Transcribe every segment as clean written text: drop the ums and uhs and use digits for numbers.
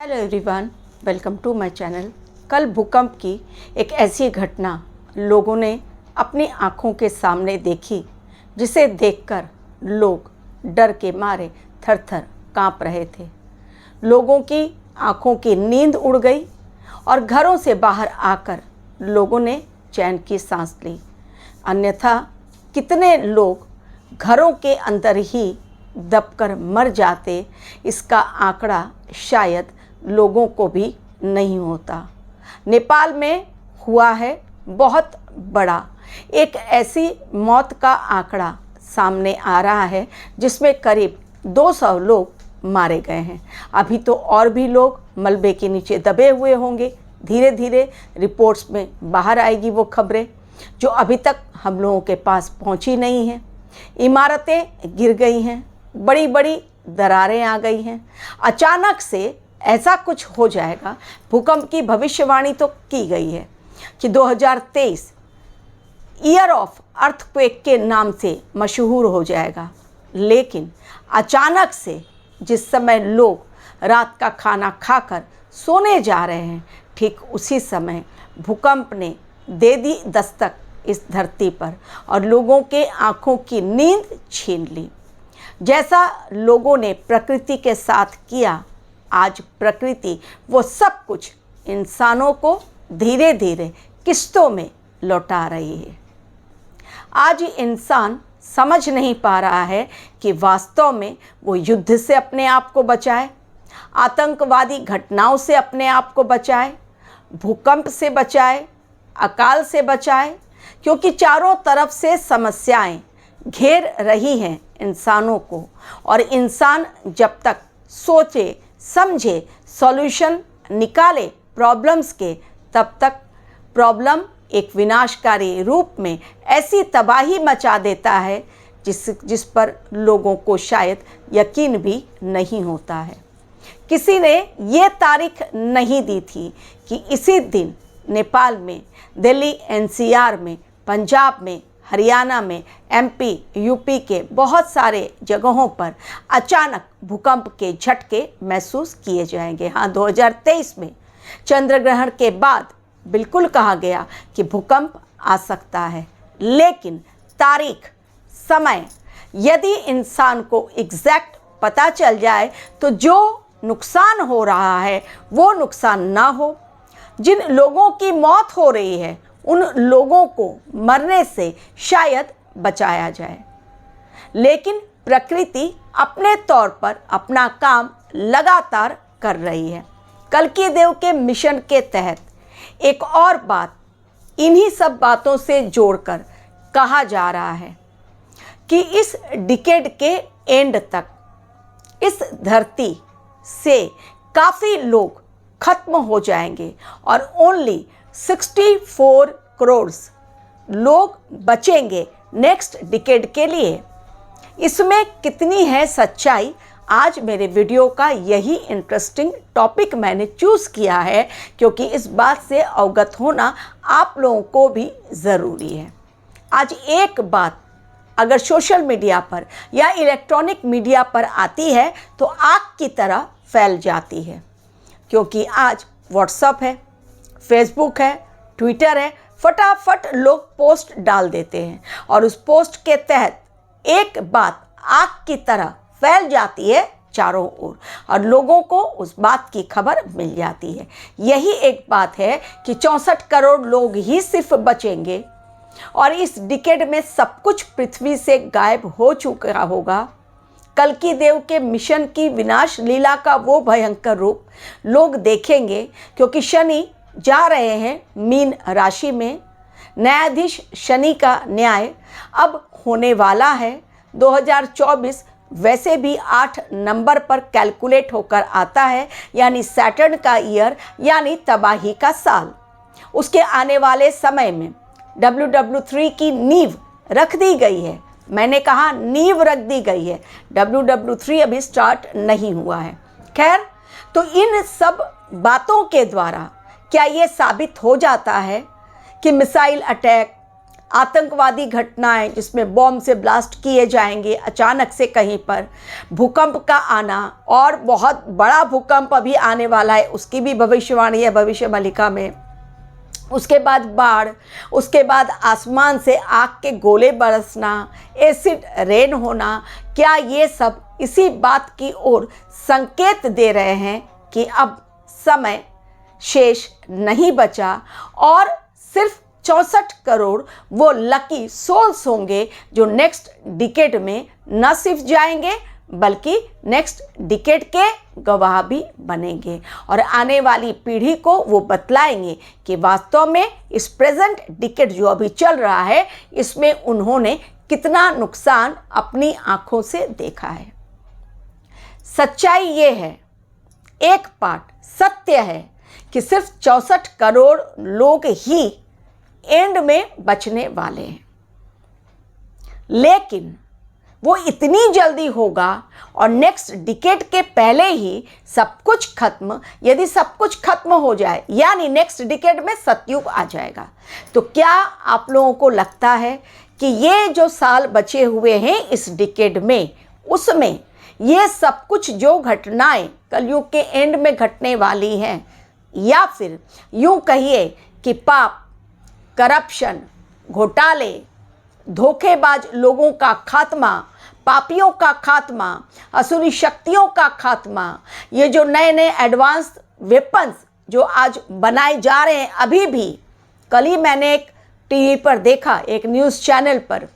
Hello everyone, welcome to my channel. कल भूकंप की एक ऐसी घटना लोगों ने अपनी आँखों के सामने देखी जिसे देखकर लोग डर के मारे थर-थर काँप रहे थे। लोगों की आँखों की नींद उड़ गई और घरों से बाहर आकर लोगों ने चैन की सांस ली। अन्यथा कितने लोग घरों के अंदर ही दबकर मर जाते, इसका आंकड़ा शायद लोगों को भी नहीं होता। नेपाल में हुआ है बहुत बड़ा एक ऐसी मौत का आंकड़ा सामने आ रहा है जिसमें करीब 200 लोग मारे गए हैं। अभी तो और भी लोग मलबे के नीचे दबे हुए होंगे। धीरे धीरे रिपोर्ट्स में बाहर आएगी वो खबरें जो अभी तक हम लोगों के पास पहुंची नहीं हैं। इमारतें गिर गई हैं, बड़ी बड़ी दरारें आ गई हैं। अचानक से ऐसा कुछ हो जाएगा। भूकंप की भविष्यवाणी तो की गई है कि 2023 ईयर ऑफ अर्थक्वेक के नाम से मशहूर हो जाएगा, लेकिन अचानक से जिस समय लोग रात का खाना खाकर सोने जा रहे हैं, ठीक उसी समय भूकंप ने दे दी दस्तक इस धरती पर और लोगों के आँखों की नींद छीन ली। जैसा लोगों ने प्रकृति के साथ किया, आज प्रकृति वो सब कुछ इंसानों को धीरे धीरे किस्तों में लौटा रही है। आज इंसान समझ नहीं पा रहा है कि वास्तव में वो युद्ध से अपने आप को बचाए, आतंकवादी घटनाओं से अपने आप को बचाए, भूकंप से बचाए, अकाल से बचाए, क्योंकि चारों तरफ से समस्याएं घेर रही हैं इंसानों को। और इंसान जब तक सोचे समझे, सॉल्यूशन निकाले प्रॉब्लम्स के, तब तक प्रॉब्लम एक विनाशकारी रूप में ऐसी तबाही मचा देता है जिस पर लोगों को शायद यकीन भी नहीं होता है। किसी ने ये तारीख नहीं दी थी कि इसी दिन नेपाल में, दिल्ली एनसीआर में, पंजाब में, हरियाणा में, एमपी, यूपी के बहुत सारे जगहों पर अचानक भूकंप के झटके महसूस किए जाएंगे। हाँ, 2023 में चंद्र ग्रहण के बाद बिल्कुल कहा गया कि भूकंप आ सकता है, लेकिन तारीख, समय यदि इंसान को एग्जैक्ट पता चल जाए तो जो नुकसान हो रहा है वो नुकसान ना हो। जिन लोगों की मौत हो रही है उन लोगों को मरने से शायद बचाया जाए। लेकिन प्रकृति अपने तौर पर अपना काम लगातार कर रही है। कल्कि देव के मिशन के तहत एक और बात इन्हीं सब बातों से जोड़कर कहा जा रहा है कि इस डिकेड के एंड तक इस धरती से काफ़ी लोग खत्म हो जाएंगे और ओनली 64 करोड़ लोग बचेंगे नेक्स्ट डिकेड के लिए। इसमें कितनी है सच्चाई, आज मेरे वीडियो का यही इंटरेस्टिंग टॉपिक मैंने चूज़ किया है, क्योंकि इस बात से अवगत होना आप लोगों को भी ज़रूरी है। आज एक बात अगर सोशल मीडिया पर या इलेक्ट्रॉनिक मीडिया पर आती है तो आग की तरह फैल जाती है, क्योंकि आज व्हाट्सएप है, फेसबुक है, ट्विटर है, फटाफट लोग पोस्ट डाल देते हैं और उस पोस्ट के तहत एक बात आग की तरह फैल जाती है चारों ओर और लोगों को उस बात की खबर मिल जाती है। यही एक बात है कि 64 करोड़ लोग ही सिर्फ बचेंगे और इस डिकेड में सब कुछ पृथ्वी से गायब हो चुका होगा। कल्कि देव के मिशन की विनाश लीला का वो भयंकर रूप लोग देखेंगे, क्योंकि शनि जा रहे हैं मीन राशि में। न्यायाधीश शनि का न्याय अब होने वाला है। 2024 वैसे भी 8 नंबर पर कैलकुलेट होकर आता है, यानी सैटर्न का ईयर, यानी तबाही का साल। उसके आने वाले समय में WW3 की नींव रख दी गई है। मैंने कहा नींव रख दी गई है, WW3 अभी स्टार्ट नहीं हुआ है। खैर, तो इन सब बातों के द्वारा क्या ये साबित हो जाता है कि मिसाइल अटैक, आतंकवादी घटनाएं जिसमें बॉम्ब से ब्लास्ट किए जाएंगे अचानक से कहीं पर, भूकंप का आना, और बहुत बड़ा भूकंप अभी आने वाला है उसकी भी भविष्यवाणी है भविष्य मालिका में, उसके बाद बाढ़, उसके बाद आसमान से आग के गोले बरसना, एसिड रेन होना, क्या ये सब इसी बात की ओर संकेत दे रहे हैं कि अब समय शेष नहीं बचा और सिर्फ 64 करोड़ वो लकी सोल्स होंगे जो नेक्स्ट डिकेड में न सिर्फ जाएंगे बल्कि नेक्स्ट डिकेड के गवाह भी बनेंगे और आने वाली पीढ़ी को वो बतलाएंगे कि वास्तव में इस प्रेजेंट डिकेड जो अभी चल रहा है इसमें उन्होंने कितना नुकसान अपनी आंखों से देखा है। सच्चाई ये है, एक पार्ट सत्य है कि सिर्फ 64 करोड़ लोग ही एंड में बचने वाले हैं, लेकिन वो इतनी जल्दी होगा और नेक्स्ट डिकेड के पहले ही सब कुछ खत्म, यदि सब कुछ खत्म हो जाए यानी नेक्स्ट डिकेड में सतयुग आ जाएगा, तो क्या आप लोगों को लगता है कि ये जो साल बचे हुए हैं इस डिकेड में उसमें ये सब कुछ जो घटनाएं कलयुग के एंड में घटने वाली हैं, या फिर यूं कहिए कि पाप, करप्शन, घोटाले, धोखेबाज लोगों का खात्मा, पापियों का खात्मा, असुरी शक्तियों का खात्मा, ये जो नए नए एडवांस वेपन्स जो आज बनाए जा रहे हैं अभी भी, कल ही मैंने एक टीवी पर देखा एक न्यूज़ चैनल पर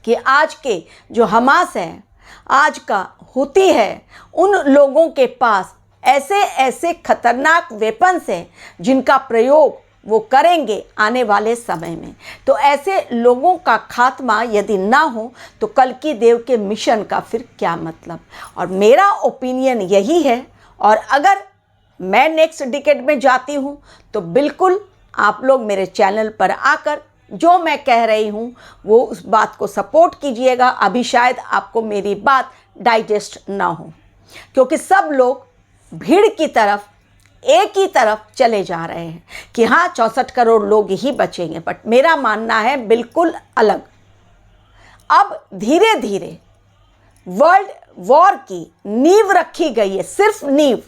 कि आज के जो हमास है, आज का हुती है, उन लोगों के पास ऐसे ऐसे खतरनाक वेपन्स हैं जिनका प्रयोग वो करेंगे आने वाले समय में। तो ऐसे लोगों का खात्मा यदि ना हो तो कल की देव के मिशन का फिर क्या मतलब। और मेरा ओपिनियन यही है, और अगर मैं नेक्स्ट डिकेड में जाती हूँ तो बिल्कुल आप लोग मेरे चैनल पर आकर जो मैं कह रही हूँ वो उस बात को सपोर्ट कीजिएगा। अभी शायद आपको मेरी बात डाइजेस्ट ना हो, क्योंकि सब लोग भीड़ की तरफ, एक ही तरफ चले जा रहे हैं कि हाँ 64 करोड़ लोग ही बचेंगे, बट मेरा मानना है बिल्कुल अलग। अब धीरे धीरे वर्ल्ड वॉर की नींव रखी गई है, सिर्फ नींव।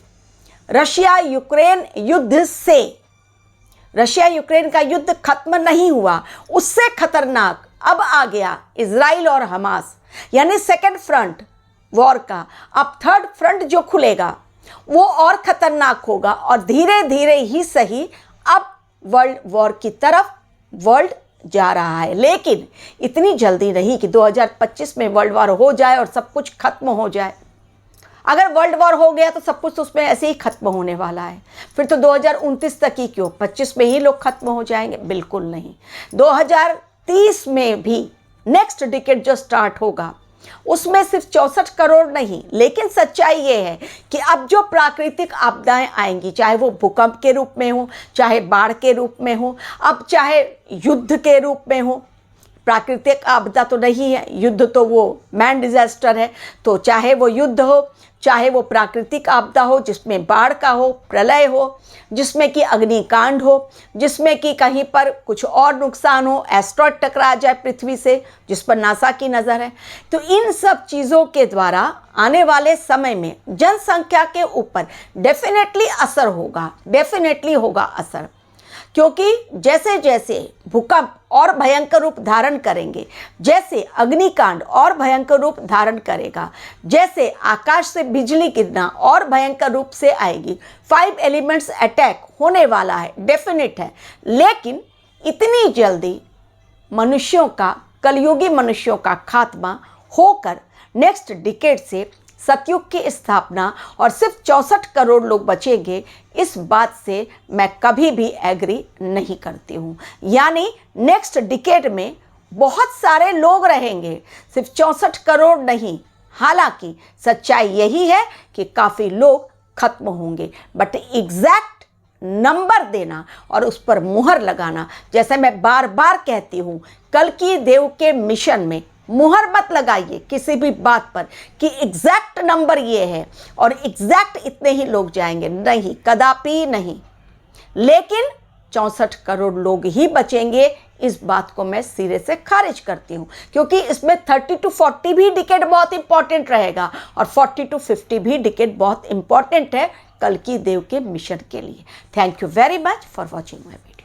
रशिया यूक्रेन युद्ध से, रशिया यूक्रेन का युद्ध खत्म नहीं हुआ, उससे खतरनाक अब आ गया इजराइल और हमास, यानी सेकेंड फ्रंट वॉर का। अब थर्ड फ्रंट जो खुलेगा वो और खतरनाक होगा, और धीरे धीरे ही सही अब वर्ल्ड वॉर की तरफ वर्ल्ड जा रहा है। लेकिन इतनी जल्दी नहीं कि 2025 में वर्ल्ड वॉर हो जाए और सब कुछ खत्म हो जाए। अगर वर्ल्ड वॉर हो गया तो सब कुछ तो उसमें ऐसे ही खत्म होने वाला है, फिर तो 2029 तक ही क्यों, 25 में ही लोग खत्म हो जाएंगे? बिल्कुल नहीं। 2030 में भी नेक्स्ट डिकेड जो स्टार्ट होगा उसमें सिर्फ 64 करोड़ नहीं, लेकिन सच्चाई ये है कि अब जो प्राकृतिक आपदाएं आएंगी, चाहे वो भूकंप के रूप में हो, चाहे बाढ़ के रूप में हो, अब चाहे युद्ध के रूप में हो, प्राकृतिक आपदा तो नहीं है, युद्ध तो वो मैन डिजास्टर है, तो चाहे वो युद्ध हो, चाहे वो प्राकृतिक आपदा हो जिसमें बाढ़ का हो, प्रलय हो, जिसमें कि अग्निकांड हो, जिसमें कि कहीं पर कुछ और नुकसान हो, एस्ट्रॉयड टकरा जाए पृथ्वी से जिस पर नासा की नज़र है, तो इन सब चीज़ों के द्वारा आने वाले समय में जनसंख्या के ऊपर डेफिनेटली असर होगा, डेफिनेटली होगा असर। क्योंकि जैसे जैसे भूकंप और भयंकर रूप धारण करेंगे, जैसे अग्निकांड और भयंकर रूप धारण करेगा, जैसे आकाश से बिजली गिरना और भयंकर रूप से आएगी, 5 एलिमेंट्स अटैक होने वाला है, डेफिनेट है। लेकिन इतनी जल्दी मनुष्यों का, कलयुगी मनुष्यों का खात्मा होकर नेक्स्ट डिकेड से सतयुग की स्थापना और सिर्फ 64 करोड़ लोग बचेंगे, इस बात से मैं कभी भी एग्री नहीं करती हूँ। यानी नेक्स्ट डिकेड में बहुत सारे लोग रहेंगे, सिर्फ 64 करोड़ नहीं। हालांकि सच्चाई यही है कि काफ़ी लोग खत्म होंगे, बट एग्जैक्ट नंबर देना और उस पर मुहर लगाना, जैसे मैं बार बार कहती हूँ, कल की देव के मिशन में मुहर मत लगाइए किसी भी बात पर कि एग्जैक्ट नंबर ये है और एग्जैक्ट इतने ही लोग जाएंगे, नहीं, कदापि नहीं। लेकिन 64 करोड़ लोग ही बचेंगे, इस बात को मैं सिरे से खारिज करती हूँ, क्योंकि इसमें 30 to 40 भी डिकेड बहुत इंपॉर्टेंट रहेगा और 40 to 50 भी डिकेड बहुत इंपॉर्टेंट है कल्कि देव के मिशन के लिए। Thank you very much for watching my video.